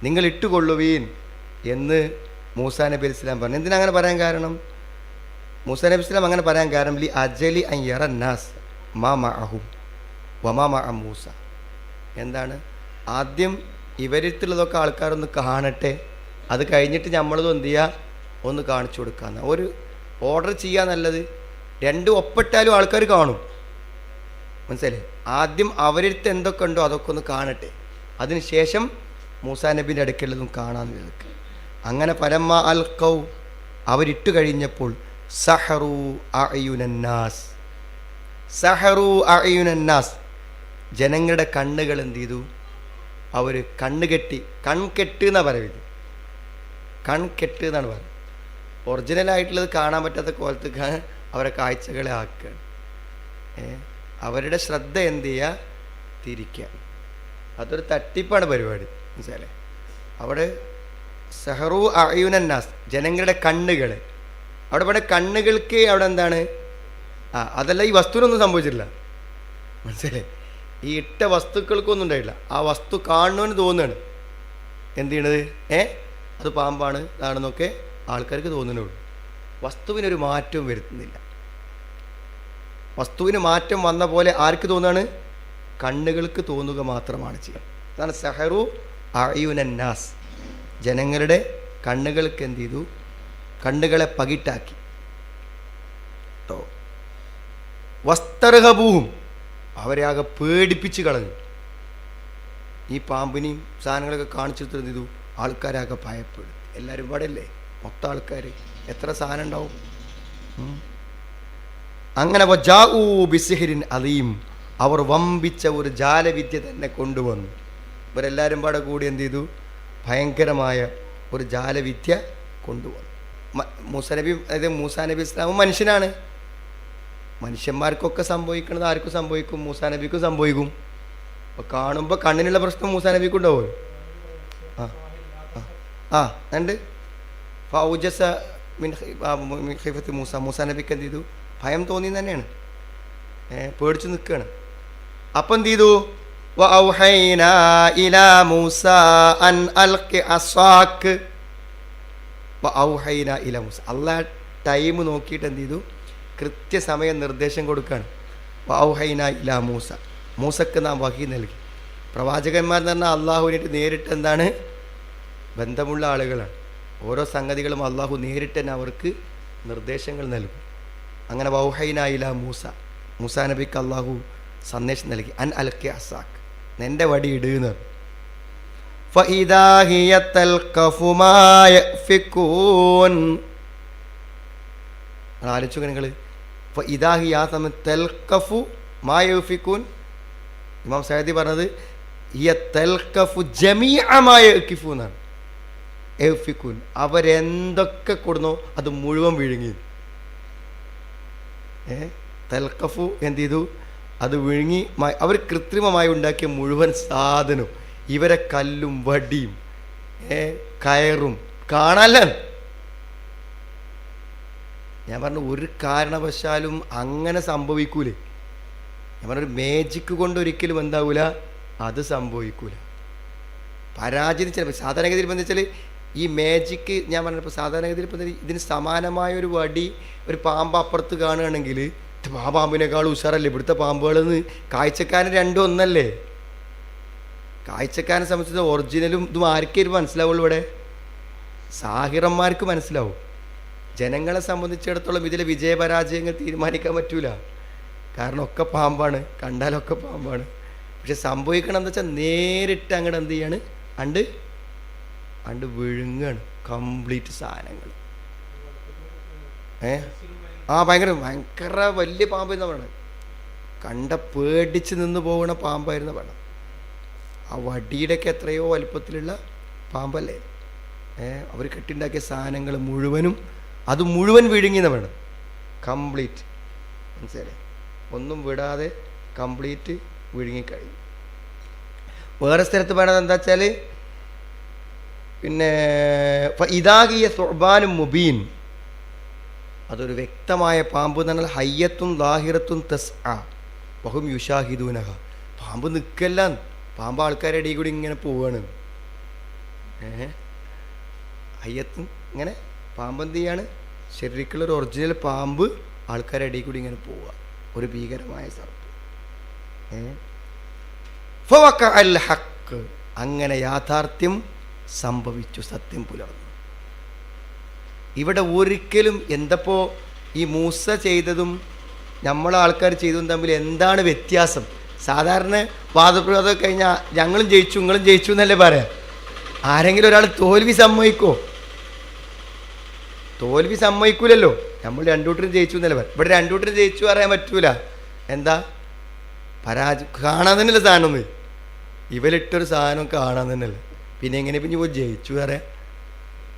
നിങ്ങളിട്ടുകൊള്ളുവീൻ എന്ന് മൂസാ നബി അലൈഹി സ്വലാം പറഞ്ഞു. എന്തിനാ അങ്ങനെ പറയാൻ കാരണം? മൂസാ നബി സ്വലാം അങ്ങനെ പറയാൻ കാരണം ലി അജലി അൻ യറ നാസ് മാ മഅഹും വമാ മഅ മൂസ. എന്താണ്? ആദ്യം ഇവരിട്ടുള്ളതൊക്കെ ആൾക്കാരൊന്ന് കാണട്ടെ, അത് കഴിഞ്ഞിട്ട് നമ്മളതും എന്ത് ചെയ്യുക, ഒന്ന് കാണിച്ചു കൊടുക്കാമെന്ന്. ഒരു ഓർഡർ ചെയ്യുക നല്ലത്. രണ്ടും ഒപ്പിട്ടാലും ആൾക്കാർ കാണും, മനസ്സിലായി? ആദ്യം അവരിടുത്ത് എന്തൊക്കെ ഉണ്ടോ അതൊക്കെ ഒന്ന് കാണട്ടെ, അതിന് ശേഷം മൂസാ നബിൻ്റെ അടുക്കുള്ളതും കാണാമെന്ന് നിൽക്കുക. അങ്ങനെ ഫലമ്മ അൽഖൗ, അവരിട്ട് കഴിഞ്ഞപ്പോൾ സഹറു അഅയുനന്നാസ്, ജനങ്ങളുടെ കണ്ണുകൾ എന്ത് ചെയ്തു, അവർ കൺകെട്ട് എന്നാണ് പറയുന്നത്. കൺകെട്ട് എന്നാണ് പറയുന്നത്. ഒറിജിനലായിട്ടുള്ളത് കാണാൻ പറ്റാത്ത കോലത്തേക്ക് അവരെ കാഴ്ചകളെ ആക്കുകയാണ്. അവരുടെ ശ്രദ്ധ എന്ത് ചെയ്യുക, തിരിക്കുക. അതൊരു തട്ടിപ്പാണ് പരിപാടി, മനസ്സിലായി? അവിടെ സഹറു അഅയുനന്നാസ്, ജനങ്ങളുടെ കണ്ണുകൾ. അവിടെ കണ്ണുകൾക്ക് അവിടെ എന്താണ്, അതല്ല, ഈ വസ്തുവിനൊന്നും സംഭവിച്ചിട്ടില്ല, മനസ്സിലായി? ഈ ഇട്ട വസ്തുക്കൾക്കൊന്നും ഉണ്ടായില്ല. ആ വസ്തു കാണുന്നവന് തോന്നുകയാണ് എന്ത് ചെയ്യണത്, അത് പാമ്പാണ് ഇതാണെന്നൊക്കെ ആൾക്കാർക്ക് തോന്നുന്നുള്ളൂ. വസ്തുവിനൊരു മാറ്റവും വരുത്തുന്നില്ല. വസ്തുവിന് മാറ്റം വന്ന പോലെ ആർക്ക് തോന്നുകയാണ്? കണ്ണുകൾക്ക് തോന്നുക മാത്രമാണ് ചെയ്യുക. അതാണ് സഹറു അയുനന്നാസ്, ജനങ്ങളുടെ കണ്ണുകൾക്ക് എന്ത് ചെയ്തു? കണ്ണുകളെ പകിട്ടാക്കി. കേട്ടോ, വസ്തർഹബൂഹും, അവരെ ആകെ പേടിപ്പിച്ച് കളഞ്ഞു. ഈ പാമ്പിനെയും സാധനങ്ങളൊക്കെ കാണിച്ചിട്ട് എന്ത് ചെയ്തു? ആൾക്കാരാകെ ഭയപ്പെടും. എല്ലാവരും പാടല്ലേ, മൊത്തം ആൾക്കാർ, എത്ര സാധനം ഉണ്ടാവും. അങ്ങനെ വജാഊ ബിസിഹ്രിൻ അദീം, അവർ വമ്പിച്ച ഒരു ജാലവിദ്യ തന്നെ കൊണ്ടുവന്നു. ഇവരെല്ലാവരും പാടെ കൂടി എന്ത് ചെയ്തു? ഭയങ്കരമായ ഒരു ജാലവിദ്യ കൊണ്ടുവന്നു. മൂസാ നബി, അതായത് മൂസാ നബി ഇസ്ലാമും മനുഷ്യനാണ്. മനുഷ്യന്മാർക്കൊക്കെ സംഭവിക്കുന്നത് ആർക്കും സംഭവിക്കും? മൂസാ നബിക്കും സംഭവിക്കും. അപ്പോൾ കാണുമ്പോൾ കണ്ണിനുള്ള പ്രശ്നം മൂസാ നബിക്കും ഉണ്ടാവുമല്ലോ. ഉണ്ട്. ഫൗജസ മിൻ ഖൈഫത്തി മൂസ, മൂസാ നബിക്ക് എന്ത് ചെയ്തു? ഭയം തോന്നി തന്നെയാണ്, പേടിച്ച് നിൽക്കുകയാണ്. അപ്പം എന്ത് ചെയ്തു? വഔഹൈനാ ഇലാ മൂസ അൻ അൽഖി അസാക്, വഔഹൈനാ ഇലാ മൂസ, അള്ളാഹ് ടൈം നോക്കിയിട്ട് എന്ത് ചെയ്തു? കൃത്യസമയം നിർദ്ദേശം കൊടുക്കുകയാണ്. വഔഹൈനാ ഇലാ മൂസ, മൂസക്ക് നാം വഹി നൽകി. പ്രവാചകന്മാർ എന്ന് പറഞ്ഞാൽ അള്ളാഹുവിനായിട്ട് നേരിട്ട് എന്താണ് ബന്ധമുള്ള ആളുകളാണ്. ഓരോ സംഗതികളും അള്ളാഹു നേരിട്ട് തന്നെ അവർക്ക് നിർദ്ദേശങ്ങൾ നൽകും. അങ്ങനെ വൗഹൈനാ ഇലാ മൂസ, മൂസാ നബിക്ക് അള്ളാഹു സന്ദേശം നൽകി. അൻ അൽഖി അസാക്, നിൻ്റെ വടി ഇടുന്നു. ഫഇദാ ഹിയ തൽഖഫു മാ യഫികൂൻ, ആലോചിക്കുക നിങ്ങൾ. ഫഇദാ ഹിയ, ആ സമയത്ത് തൽഖഫു മാ യഫികൂൻ, ഇമാം സഅദി പറഞ്ഞത് ഹിയ തൽഖഫു ജമീഅ മാ യഖിഫൂൻ എന്നാണ്. യഫികൂൻ, അവരെന്തൊക്കെ കൊടുന്നോ അത് മുഴുവൻ വിഴുങ്ങി. തൽഖഫു എന്ത് ചെയ്തു? അത് വിഴുങ്ങി. അവർ കൃത്രിമമായി ഉണ്ടാക്കിയ മുഴുവൻ സാധനവും, ഇവരെ കല്ലും വടിയും കയറും കാണാല്ല. ഞാൻ പറഞ്ഞു ഒരു കാരണവശാലും അങ്ങനെ സംഭവിക്കൂലേ. ഞാൻ പറഞ്ഞൊരു മേജിക്ക് കൊണ്ട് ഒരിക്കലും എന്താവൂല, അത് സംഭവിക്കൂല. പരാജയം ചിലപ്പോൾ സാധാരണഗതിയിൽ ഇപ്പം എന്താ വെച്ചാൽ ഈ മേജിക്ക്, ഞാൻ പറഞ്ഞപ്പോൾ സാധാരണഗതിയിൽ ഇപ്പം ഇതിന് സമാനമായ ഒരു വടി, ഒരു പാമ്പ് അപ്പുറത്ത് കാണുകയാണെങ്കിൽ ആ പാമ്പിനേക്കാൾ ഉഷാറല്ലേ ഇവിടുത്തെ പാമ്പുകളെന്ന് കാഴ്ചക്കാരൻ രണ്ടും ഒന്നല്ലേ. കാഴ്ചക്കാരനെ സംബന്ധിച്ച് ഒറിജിനലും ഇതും ആർക്കും മനസ്സിലാവുള്ളൂ. ഇവിടെ സാഹിറന്മാർക്ക് മനസ്സിലാവും. ജനങ്ങളെ സംബന്ധിച്ചിടത്തോളം ഇതിലെ വിജയപരാജയങ്ങൾ തീരുമാനിക്കാൻ പറ്റൂല. കാരണം ഒക്കെ പാമ്പാണ്, കണ്ടാലൊക്കെ പാമ്പാണ്. പക്ഷെ സംഭവിക്കണം എന്താ വെച്ചാൽ നേരിട്ട് അങ്ങോട്ട് എന്ത് ചെയ്യാണ്? അണ്ട് വിഴുങ്ങാണ് കംപ്ലീറ്റ് സാധനങ്ങൾ. ഭയങ്കര വലിയ പാമ്പായിരുന്ന വേണം, കണ്ട പേടിച്ച് നിന്ന് പോകുന്ന പാമ്പായിരുന്ന വേണം. ആ വടിയുടെയൊക്കെ എത്രയോ വലുപ്പത്തിലുള്ള പാമ്പല്ലേ. അവർ കെട്ടിണ്ടാക്കിയ സാധനങ്ങൾ മുഴുവനും അത് മുഴുവൻ വിഴുങ്ങിയെന്ന് വേണം, കംപ്ലീറ്റ്. മനസ്സിലായി? ഒന്നും വിടാതെ കംപ്ലീറ്റ് വിഴുങ്ങിക്കഴിഞ്ഞു. വേറെ സ്ഥലത്ത് വേണത് എന്താ വെച്ചാൽ പിന്നെ ഇതാകിയ സുഅ്ബാനും മുബീൻ, അതൊരു വ്യക്തമായ പാമ്പ് എന്ന് പറഞ്ഞാൽ ഹയ്യത്തും ലാഹിറത്തും തസ്ആ വഹും യുഷാഹിദൂനഹ, പാമ്പ് നിൽക്കല്ല, പാമ്പ് ആൾക്കാരുടെ ഇടയിൽ കൂടി ഇങ്ങനെ പോവുകയാണ്. ഹയ്യത്തും ഇങ്ങനെ പാമ്പ് എന്ത് ചെയ്യാണ്? ശരിക്കുള്ളൊരു ഒറിജിനൽ പാമ്പ് ആൾക്കാരുടെ ഇടയിൽ കൂടി ഇങ്ങനെ പോവുക, ഒരു ഭീകരമായ സർപ്പ്. ഫവഖ അൽ ഹഖ്, അങ്ങനെ യാഥാർത്ഥ്യം സംഭവിച്ചു, സത്യം പുലർന്നു. ഇവിടെ ഒരിക്കലും എന്തപ്പോൾ ഈ മൂസ ചെയ്തതും നമ്മളെ ആൾക്കാർ ചെയ്തതും തമ്മിൽ എന്താണ് വ്യത്യാസം? സാധാരണ വാദപ്രവാദം കഴിഞ്ഞാൽ ഞങ്ങളും ജയിച്ചു നിങ്ങളും ജയിച്ചു എന്നല്ലേ പറയാം. ആരെങ്കിലും ഒരാൾ തോൽവി സമ്മതിക്കോ? തോൽവി സമ്മതിക്കൂലല്ലോ. നമ്മൾ രണ്ടൂട്ടരും ജയിച്ചു എന്നല്ലേ പറയാം. ഇവിടെ രണ്ടൂട്ടരും ജയിച്ചു പറയാൻ പറ്റൂല. എന്താ? പരാജയം കാണാൻ തന്നെയല്ല സാധനം. ഇവരിട്ടൊരു സാധനം കാണാൻ തന്നെയല്ല. പിന്നെ എങ്ങനെ പിന്നെ പോയി ജയിച്ചു പറയാൻ?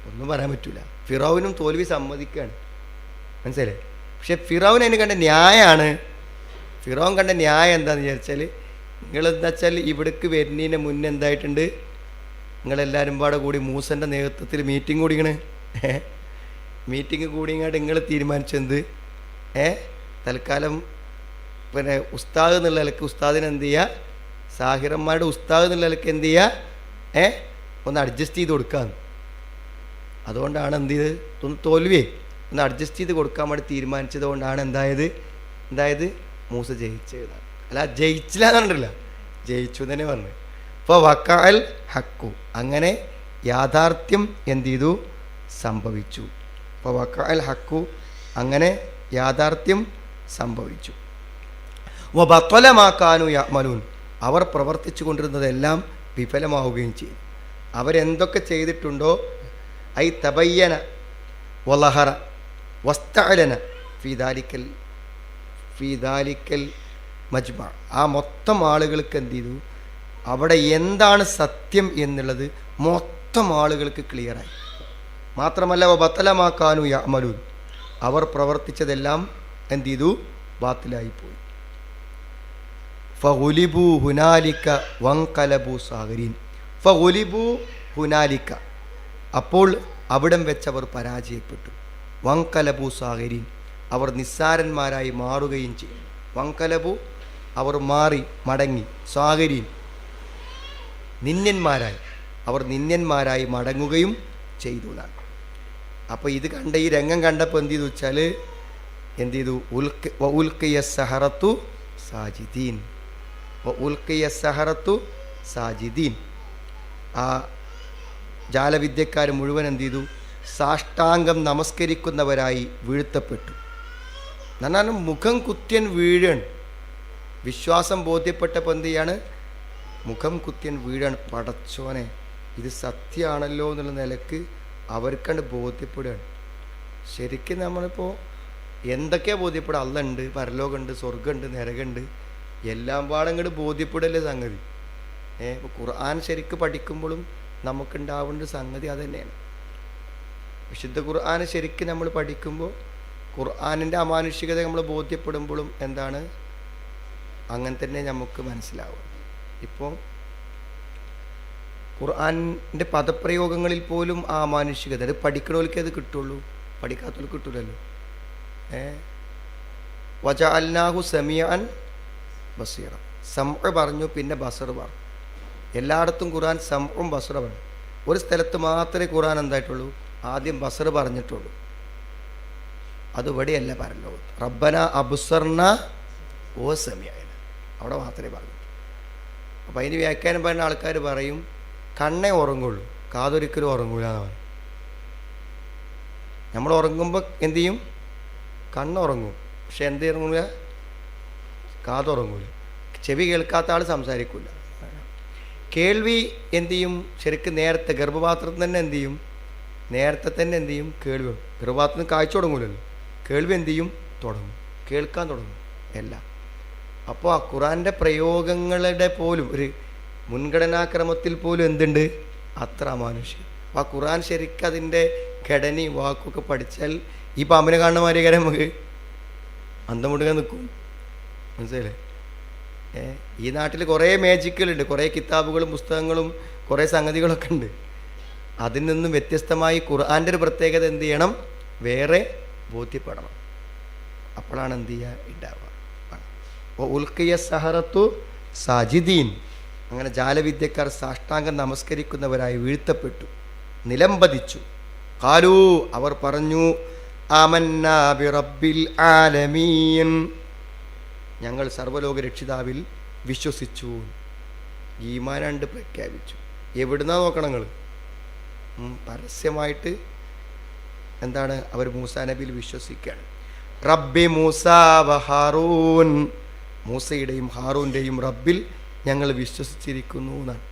ഒന്നും പറയാൻ പറ്റൂല. ഫിറൗനും തോൽവി സമ്മതിക്കുകയാണ്. മനസ്സിലായി? പക്ഷെ ഫിറൗൻ അതിന് കണ്ട ന്യായമാണ്. ഫിറൗൻ കണ്ട ന്യായം എന്താണെന്ന് വിചാരിച്ചാൽ, നിങ്ങളെന്താ വെച്ചാൽ ഇവിടേക്ക് വരുന്നതിന് മുന്നേ എന്തായിട്ടുണ്ട്? നിങ്ങളെല്ലാവരും പാടെ കൂടി മൂസൻ്റെ നേതൃത്വത്തിൽ മീറ്റിംഗ് കൂടിയാണ്. മീറ്റിംഗ് കൂടിയങ്ങാണ്ട് നിങ്ങൾ തീരുമാനിച്ചെന്ത്? തൽക്കാലം പിന്നെ ഉസ്താദ് എന്നുള്ള നിലക്ക് ഉസ്താദിന് എന്ത് ചെയ്യുക? സാഹിറന്മാരുടെ ഉസ്താദ് എന്നുള്ള നിലക്ക് എന്ത് ചെയ്യുക? ഒന്ന് അഡ്ജസ്റ്റ് ചെയ്ത് കൊടുക്കാമെന്ന്. അതുകൊണ്ടാണ് എന്ത് ചെയ്ത് തോൽവിയെ ഒന്ന് അഡ്ജസ്റ്റ് ചെയ്ത് കൊടുക്കാൻ വേണ്ടി തീരുമാനിച്ചത് കൊണ്ടാണ് എന്തായത് മൂസ ജയിച്ചതാണ്. അല്ല ജയിച്ചില്ല എന്നുണ്ടല്ല, ജയിച്ചു തന്നെ പറഞ്ഞു. അപ്പോൾ വക്കഅൽ ഹക്കു, അങ്ങനെ യാഥാർത്ഥ്യം എന്ത് ചെയ്തു? സംഭവിച്ചു. അപ്പോൾ വക്കഅൽ ഹക്കു, അങ്ങനെ യാഥാർത്ഥ്യം സംഭവിച്ചു. വബത്തല മാ കാനൂ യഅമലൂൻ, അവർ പ്രവർത്തിച്ചു കൊണ്ടിരുന്നതെല്ലാം വിഫലമാവുകയും ചെയ്തു. അവരെന്തൊക്കെ ചെയ്തിട്ടുണ്ടോ, ഐ തബയ്യന വലഹറ വസ്തഅലന ഫീ ദാലിക്കൽ മജ്മഅ, ആ മൊത്തം ആളുകൾക്ക് എന്ത് ചെയ്തു? അവിടെ എന്താണ് സത്യം എന്നുള്ളത് മൊത്തം ആളുകൾക്ക് ക്ലിയറായി. മാത്രമല്ല വബത്തല മാ കാനൂ യഅമലൂൻ, അവർ പ്രവർത്തിച്ചതെല്ലാം എന്ത് ചെയ്തു? ബാത്തിലായിപ്പോയി. ഫഗുലിബു ഹുനാലിക വൻകലബു സാഗരീൻ. ഫഗുലിബു ഹുനാലിക, അപ്പോൾ അവിടം വെച്ചവർ പരാജയപ്പെട്ടു. വൻകലബു സാഗരീൻ, അവർ നിസ്സാരന്മാരായി മാറുകയും ചെയ്തു. വൻകലബു, അവർ മാറി മടങ്ങി. സാഗരീൻ, നിന്യന്മാരായി, അവർ നിന്യന്മാരായി മടങ്ങുകയും ചെയ്തു എന്നാണ്. അപ്പോൾ ഇത് കണ്ട ഈ രംഗം കണ്ടപ്പോൾ എന്ത് ചെയ്തു വെച്ചാൽ എന്ത് ചെയ്തു? ഉൽക്കിയ സഹറത്തു സാജിദീൻ, ഉൽക്കിയ സഹറത്തു സാജിദീൻ. ആ ജാലവിദ്യക്കാർ മുഴുവൻ എന്ത് ചെയ്തു? സാഷ്ടാംഗം നമസ്കരിക്കുന്നവരായി വീഴ്ത്തപ്പെട്ടു. എന്നാലും മുഖം കുത്യൻ വീഴാണ്. വിശ്വാസം ബോധ്യപ്പെട്ടപ്പോൾ എന്ത് ചെയ്യാണ്? മുഖം കുത്യൻ വീഴാണ്. പടച്ചോനെ, ഇത് സത്യമാണല്ലോ എന്നുള്ള നിലക്ക് അവർക്കണ്ട് ബോധ്യപ്പെടുകയാണ്. ശരിക്കും നമ്മളിപ്പോൾ എന്തൊക്കെയാണ് ബോധ്യപ്പെടുക? അള്ള ഉണ്ട്, പരലോകമുണ്ട്, സ്വർഗമുണ്ട്, നരകമുണ്ട്, എല്ലാം പാടങ്ങോട്ട് ബോധ്യപ്പെടല്ലേ സംഗതി. ഇപ്പോൾ ഖുർആൻ ശരിക്ക് പഠിക്കുമ്പോഴും നമുക്കുണ്ടാവേണ്ട സംഗതി അത് തന്നെയാണ്. വിശുദ്ധ ഖുർആൻ ശരിക്കും നമ്മൾ പഠിക്കുമ്പോൾ ഖുർആനിൻ്റെ അമാനുഷികത നമ്മൾ ബോധ്യപ്പെടുമ്പോഴും എന്താണ് അങ്ങനെ തന്നെ നമുക്ക് മനസ്സിലാവും. ഇപ്പോൾ ഖുർആനിൻ്റെ പദപ്രയോഗങ്ങളിൽ പോലും ആ അമാനുഷികത, അത് പഠിക്കണവർക്ക് അത് കിട്ടുള്ളൂ, പഠിക്കാത്തവർക്ക് കിട്ടൂലല്ലോ. വജഅൽനാഹു സമീഅൻ ബസീറ, സമഅ പറഞ്ഞു, പിന്നെ ബസർ പറഞ്ഞു. എല്ലായിടത്തും ഖുർആൻ സമഉം ബസറ പറഞ്ഞു. ഒരു സ്ഥലത്ത് മാത്രമേ ഖുർആൻ എന്തായിട്ടുള്ളൂ? ആദ്യം ബസർ പറഞ്ഞിട്ടുള്ളൂ. അത് ഇവിടെയല്ല പറഞ്ഞത്. റബ്ബന അബ്സർന ഓ സമീഅന, അവിടെ മാത്രമേ പറഞ്ഞു. അപ്പോൾ അതിന് വ്യാഖ്യാനം പറയുന്ന ആൾക്കാർ പറയും കണ്ണേ ഉറങ്ങുള്ളൂ, കാതൊരിക്കലും ഉറങ്ങൂല എന്നാണ്. നമ്മൾ ഉറങ്ങുമ്പോൾ എന്തു ചെയ്യും? കണ്ണുറങ്ങും, പക്ഷെ എന്ത് ഇറങ്ങൂല? കാതുറങ്ങൂല. ചെവി കേൾക്കാത്ത ആൾ സംസാരിക്കൂല. കേൾവി എന്തു ചെയ്യും? ശരിക്കും നേരത്തെ ഗർഭപാത്രത്തിൽ തന്നെ എന്തു ചെയ്യും? നേരത്തെ തന്നെ എന്തു ചെയ്യും? കേൾവി. ഗർഭപാത്രത്തിന് കാഴ്ച തുടങ്ങൂലല്ലോ, കേൾവി എന്തു ചെയ്യും? തുടങ്ങും, കേൾക്കാൻ തുടങ്ങും എല്ലാം. അപ്പോൾ ആ ഖുറാൻ്റെ പ്രയോഗങ്ങളുടെ പോലും ഒരു മുൻഗണനാക്രമത്തിൽ പോലും എന്തുണ്ട്? അത്ര അമാനുഷ്യം. അപ്പോൾ ആ ഖുറാൻ ശരിക്കും അതിൻ്റെ ഘടനയും വാക്കൊക്കെ പഠിച്ചാൽ ഈ പാമ്പിനെ കാണുന്ന മാതിരി കാര്യം നമുക്ക് അന്തം മുടുക നിൽക്കും. മനസ്സിലല്ലേ? ഈ നാട്ടിൽ കുറേ മാജിക്കുകളുണ്ട്, കുറേ കിതാബുകളും പുസ്തകങ്ങളും കുറേ സംഗതികളൊക്കെ ഉണ്ട്. അതിൽ നിന്നും വ്യത്യസ്തമായി ഖുർആൻ്റെ ഒരു പ്രത്യേകത എന്ത് ചെയ്യണം? വേറെ ബോധ്യപ്പെടണം. അപ്പോഴാണ് എന്ത് ചെയ്യുക? ഉണ്ടാവുക. ഉൽക്കിയ സഹറത്തു സാജിദീൻ, അങ്ങനെ ജാലവിദ്യക്കാർ സാഷ്ടാംഗം നമസ്കരിക്കുന്നവരായി വീഴ്ത്തപ്പെട്ടു, നിലംപതിച്ചു. ഖാലൂ, അവർ പറഞ്ഞു, ആമന്നാ ബിറബ്ബിൽ ആലമീൻ, ഞങ്ങൾ സർവ്വലോക രക്ഷിതാവിൽ വിശ്വസിച്ചു. ഈമാനാണ്ട് പ്രഖ്യാപിച്ചു. എവിടുന്നാ നോക്കണം നിങ്ങൾ? പരസ്യമായിട്ട് എന്താണ് അവർ മൂസാ നബിയിൽ വിശ്വസിക്കുകയാണ്. റബ്ബി മൂസ വ ഹാറൂൻ, മൂസയുടെയും ഹാറൂൻ്റെയും റബ്ബിൽ ഞങ്ങൾ വിശ്വസിച്ചിരിക്കുന്നു എന്നാണ്.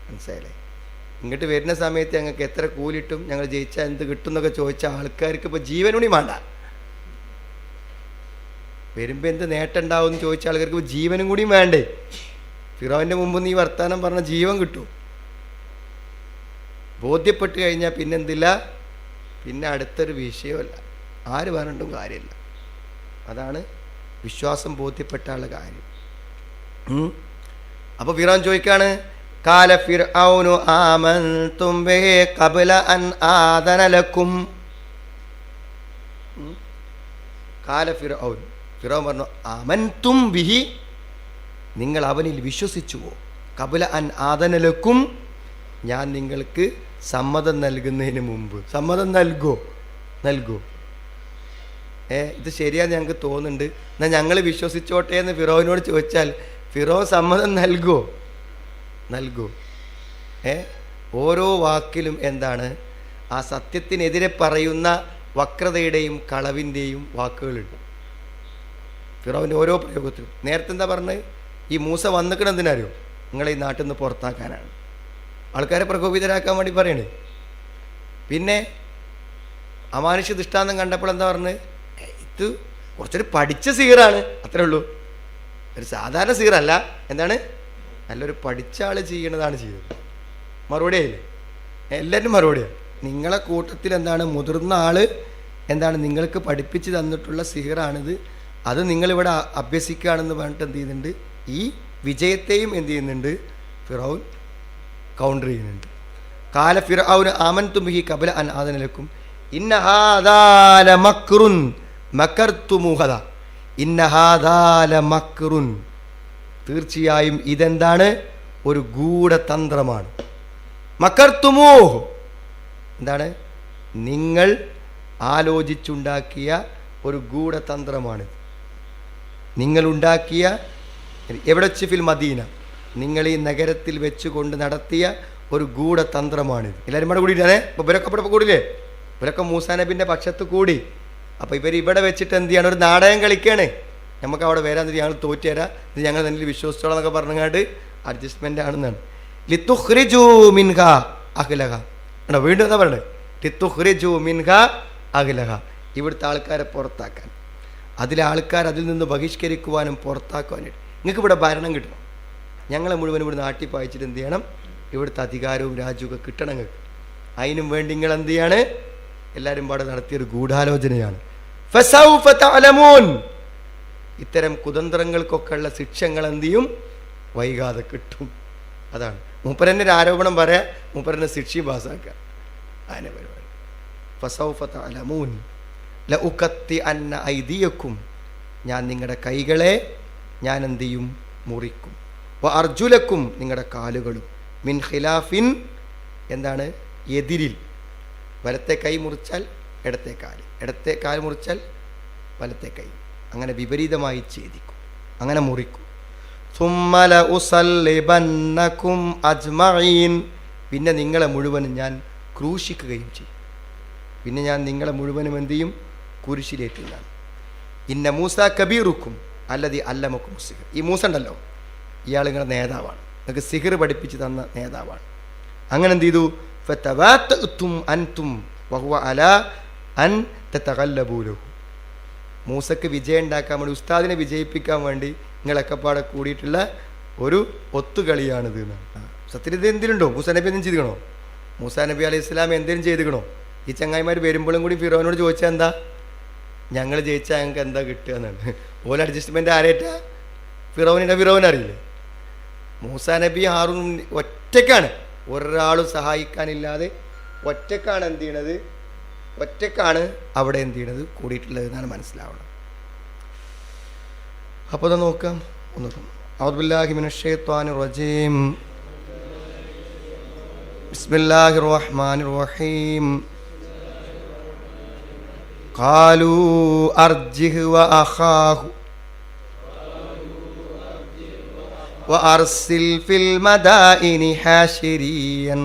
മനസ്സിലായില്ലേ? ഇങ്ങോട്ട് വരുന്ന സമയത്ത് ഞങ്ങൾക്ക് എത്ര കൂലിട്ടും ഞങ്ങൾ ജയിച്ചാൽ എന്ത് കിട്ടും എന്നൊക്കെ ചോദിച്ച ആൾക്കാർക്ക് ഇപ്പോൾ ജീവനുണി വേണ്ട. വരുമ്പോൾ എന്ത് നേട്ടം ഉണ്ടാവും എന്ന് ചോദിച്ച ആൾക്കാർക്ക് ജീവനും കൂടിയും വേണ്ടേ? ഫിറോവിൻ്റെ മുമ്പ് നീ വർത്താനം പറഞ്ഞ ജീവൻ കിട്ടും. ബോധ്യപ്പെട്ട് കഴിഞ്ഞാൽ പിന്നെന്തില്ല, പിന്നെ അടുത്തൊരു വിഷയമല്ല, ആര് പറഞ്ഞിട്ടും കാര്യമില്ല. അതാണ് വിശ്വാസം ബോധ്യപ്പെട്ടാനുള്ള കാര്യം. അപ്പോൾ ഫിറോൻ ചോദിക്കാണ്, കാല ഫിർഔനു ആമൻതും ബിഹി ഖബ്ല അൻ ആദന ലക്കും. കാല ഫിർഔൻ, ഫിറോൻ പറഞ്ഞു, ആമൻതും ബിഹി, നിങ്ങൾ അവനിൽ വിശ്വസിച്ചുവോ? ഖബ്ല അൻ ആദന ലക്കും, ഞാൻ നിങ്ങൾക്ക് സമ്മതം നൽകുന്നതിന് മുമ്പ്. സമ്മതം നൽകോ? ഇത് ശരിയാന്ന് ഞങ്ങൾക്ക് തോന്നുന്നുണ്ട്, എന്നാൽ ഞങ്ങൾ വിശ്വസിച്ചോട്ടെ എന്ന് ഫിറോവിനോട് ചോദിച്ചാൽ ഫിറോ സമ്മതം നൽകൂ. ഓരോ വാക്കിലും എന്താണ് ആ സത്യത്തിനെതിരെ പറയുന്ന വക്രതയുടെയും കളവിൻ്റെയും വാക്കുകളുണ്ട് ഫിറോവിൻ്റെ ഓരോ പ്രയോഗത്തിലും. നേരത്തെ എന്താ പറഞ്ഞത്? ഈ മൂസ വന്നിക്കണം എന്തിനറിയോ? നിങ്ങളെ ഈ നാട്ടിൽ നിന്ന് പുറത്താക്കാനാണ്, ആൾക്കാരെ പ്രകോപിതരാക്കാൻ വേണ്ടി പറയണേ. പിന്നെ അമാനുഷ്യ ദൃഷ്ടാന്തം കണ്ടപ്പോൾ എന്താ പറഞ്ഞത്? ഇത് കുറച്ചൊരു പഠിച്ച സീറാണ്, അത്രേ ഉള്ളൂ, ഒരു സാധാരണ സീറല്ല. എന്താണ്? നല്ലൊരു പഠിച്ച ആൾ ചെയ്യണതാണ് ചെയ്തത്. മറുപടിയായില്ലേ? എല്ലാവരും മറുപടിയാണ്. നിങ്ങളെ കൂട്ടത്തിൽ എന്താണ് മുതിർന്ന ആൾ എന്താണ് നിങ്ങൾക്ക് പഠിപ്പിച്ച് തന്നിട്ടുള്ള സിഹിറാണിത്, അത് നിങ്ങളിവിടെ അഭ്യസിക്കുകയാണെന്ന് പറഞ്ഞിട്ട് എന്ത് ചെയ്യുന്നുണ്ട്? ഈ വിജയത്തെയും എന്ത് ചെയ്യുന്നുണ്ട്? ഫിറഔൻ കൗണ്ടർ ചെയ്യുന്നുണ്ട്. കാല ഫിറഔന ആമൻതു ബിഹി ഖബല അൻ ആദന ലക്കും ഇന്ന ഹാദാ ലമക്റുൻ മകർതുമുഹദ ഇന്ന ഹാദാ ലമക്റുൻ, തീർച്ചയായും ഇതെന്താണ്? ഒരു ഗൂഢതന്ത്രമാണ്. മകർതുമൂഹ് എന്താണ്? നിങ്ങൾ ആലോചിച്ചുണ്ടാക്കിയ ഒരു ഗൂഢതന്ത്രമാണ്. നിങ്ങളുണ്ടാക്കിയ എവിടെ വെച്ച്? ഫിൽ മദീന, നിങ്ങൾ ഈ നഗരത്തിൽ വെച്ചുകൊണ്ട് നടത്തിയ ഒരു ഗൂഢതന്ത്രമാണിത്. എല്ലാവരും ഇവിടെ കൂടിയിട്ടാണ്. അപ്പോൾ ഇവരൊക്കെ ഇവിടെ കൂടില്ലേ? ഇവരൊക്കെ മൂസാ നബിൻ്റെ പക്ഷത്ത് കൂടി. അപ്പോൾ ഇവർ ഇവിടെ വെച്ചിട്ട് എന്ത് ചെയ്യണം? ഒരു നാടകം കളിക്കുകയാണ്. നമുക്ക് അവിടെ വരാൻ ഞങ്ങൾ തോറ്റുതരാം, ഇത് ഞങ്ങൾ തന്നെ വിശ്വസിച്ചോളാം എന്നൊക്കെ പറഞ്ഞങ്ങാണ്ട് അഡ്ജസ്റ്റ്മെൻ്റ് ആണെന്നാണ്. ലിത്തുഖ്രിജൂ മിൻഹ അഹ്ലഹ, വീണ്ടും എന്താ പറയുന്നത്? ലിത്തുഖ്രിജൂ മിൻഹ അഹ്ലഹ, ഇവിടുത്തെ ആൾക്കാരെ പുറത്താക്കാൻ, അതിലെ ആൾക്കാർ അതിൽ നിന്ന് ബഹിഷ്കരിക്കുവാനും പുറത്താക്കുവാനായിട്ട്. നിങ്ങൾക്ക് ഇവിടെ ഭരണം കിട്ടണം, ഞങ്ങളെ മുഴുവൻ ഇവിടെ നാട്ടിൽ പായിച്ചിട്ട് എന്ത് ചെയ്യണം? ഇവിടുത്തെ അധികാരവും രാജ്യമൊക്കെ കിട്ടണം നിങ്ങൾക്ക്. അതിനും വേണ്ടി നിങ്ങൾ എന്ത് ചെയ്യാണ്? എല്ലാവരും പാടെ നടത്തിയൊരു ഗൂഢാലോചനയാണ്. ഫസൗഫ തഅലമൂൻ, ഇത്തരം കുതന്ത്രങ്ങൾക്കൊക്കെ ഉള്ള ശിക്ഷകൾ എന്ത് ചെയ്യും? വൈകാതെ കിട്ടും. അതാണ് മൂപ്പരൻ്റെ ഒരു ആരോപണം പറയാ, മൂപ്പരൻ്റെ ശിക്ഷയും പാസ്സാക്കുക, അതിനെ പരിപാടി. ഫസൗഫ തഅലമൂൻ ലഉഖത്തി അന്ന ഐദിയക്കും, ഞാൻ നിങ്ങളുടെ കൈകളെ ഞാൻ എന്ത് ചെയ്യും? മുറിക്കും. വ അർജുലക്കും, നിങ്ങളുടെ കാലുകളും, മിൻ ഖിലാഫിൻ, എന്താണ്? എതിരിൽ. വലത്തെ കൈ മുറിച്ചാൽ ഇടത്തെ കാല്, ഇടത്തെ കാല് മുറിച്ചാൽ വലത്തെ കൈ, അങ്ങനെ വിപരീതമായി ഛേദിക്കും, അങ്ങനെ മുറിക്കും. സുമ്മ ലഉസല്ലിബന്നകും അജ്മഈൻ, പിന്നെ നിങ്ങളെ മുഴുവനും ഞാൻ ക്രൂശിക്കുകയും ചെയ്യും. പിന്നെ ഞാൻ നിങ്ങളെ മുഴുവനും എന്ത് ചെയ്യും? കുരിശിലേറ്റുന്നതാണ്. ഇന്ന മൂസ കബീറുക്കും അല്ലതി അല്ലമക്കും സിഹിർ, ഈ മൂസ ഉണ്ടല്ലോ, ഇയാൾ നിങ്ങളുടെ നേതാവാണ്, നിങ്ങൾക്ക് സിഹിർ പഠിപ്പിച്ച് തന്ന നേതാവാണ്. അങ്ങനെ എന്ത് ചെയ്തു? ഫതവാതഅതും അൻതും വഹുവ അലാ അൻ തതഗല്ലബൂ ലഹു, മൂസക്ക് വിജയം ഉണ്ടാക്കാൻ വേണ്ടി, ഉസ്താദിനെ വിജയിപ്പിക്കാൻ വേണ്ടി നിങ്ങളൊക്കെ പാടെ കൂടിയിട്ടുള്ള ഒരു ഒത്തുകളിയാണിത് എന്നാണ്. സത്യത്തിൽ ഇത് എന്തിനുണ്ടോ? മൂസാ നബി എന്തെങ്കിലും ചെയ്തിക്കണോ? മൂസാ നബി അലൈഹി സ്വലാം എന്തെങ്കിലും ചെയ്തിക്കണോ? ഈ ചങ്ങായിമാർ വരുമ്പോഴും കൂടി ഫിറോനോട് ചോദിച്ചാൽ എന്താ? ഞങ്ങൾ ജയിച്ചാൽ ഞങ്ങൾക്ക് എന്താ കിട്ടുക എന്നാണ്. ഓല അഡ്ജസ്റ്റ്മെൻ്റ് ആരേറ്റാ? ഫിറോനറിയില്ലേ? മൂസാ നബി ഹാറൂൻ ഒറ്റയ്ക്കാണ്, ഒരാളും സഹായിക്കാനില്ലാതെ ഒറ്റയ്ക്കാണ് എന്ത് ചെയ്യണത്? ഒറ്റയ്ക്കാണ് അവിടെ എന്ത് ചെയ്യണത്? കൂടിയിട്ടുള്ളത് എന്നാണ് മനസ്സിലാവണം. അപ്പോൾ അത് നോക്കാം. അഊദു ബില്ലാഹി മിനശ് ശൈത്വാനിർ റജീം. ബിസ്മില്ലാഹിർ റഹ്മാനിർ റഹീം. ഖാലൂ അർജിഹ് വഅഖാഹു വഅർസിൽ ഫിൽ മദായിനി ഹാശിരിയൻ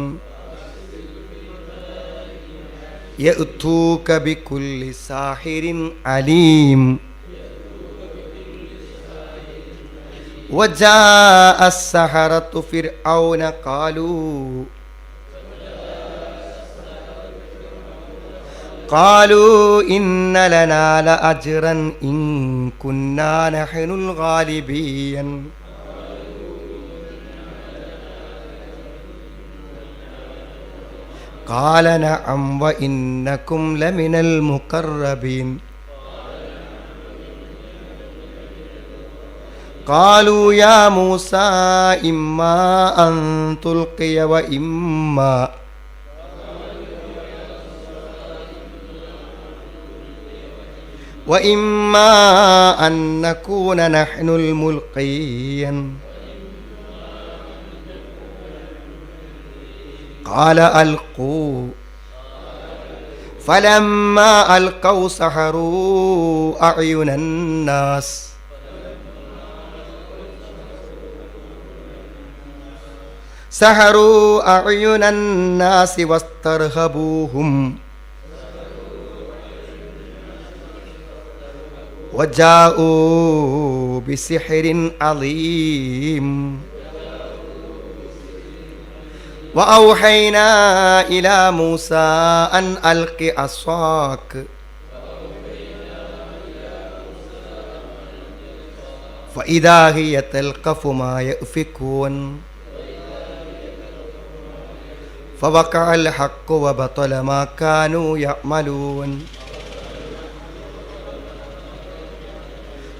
യഅ്തൂക ബികുല്ലി സാഹിരിൻ അലീം. وجاء السحرة فرعون قالوا إن لنا لأجرا إن كنا نحن الغالبين. قال نعم وإنكم لمن المقربين. قالوا يا موسى إما أن تلقي وإما أن نكون نحن الملقين. قال ألقوا فلما ألقوا سحروا أعين الناس سحروا أعين الناس واسترهبوهم وجاءوا بسحر عظيم وأوحينا إلى موسى أن ألق عصاك فإذا هي تلقف ما يأفكون فوقع الحق وبطل ما كانوا يعملون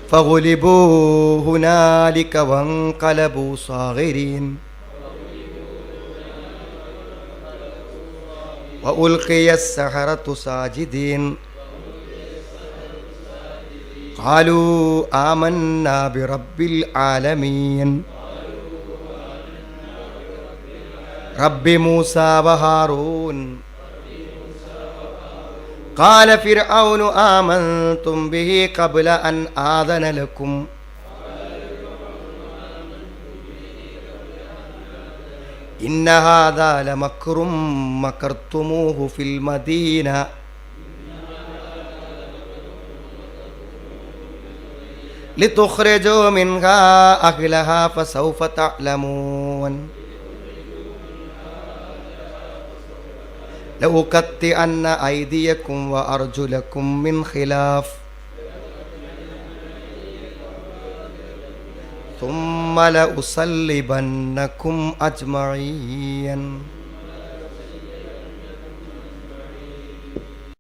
فغلبوا هنالك وانقلبوا صاغرين وألقي السحرة ساجدين قالوا آمنا برب العالمين رب موسى وهارون قال فرعون آمنتم به قبل أن آذن لكم إن هذا لمكر مكرتموه في المدينة لتخرجوا منها أهلها فسوف تعلمون لأقطعن أيديكم وأرجلكم من خلاف ثم لأصلبنكم أجمعين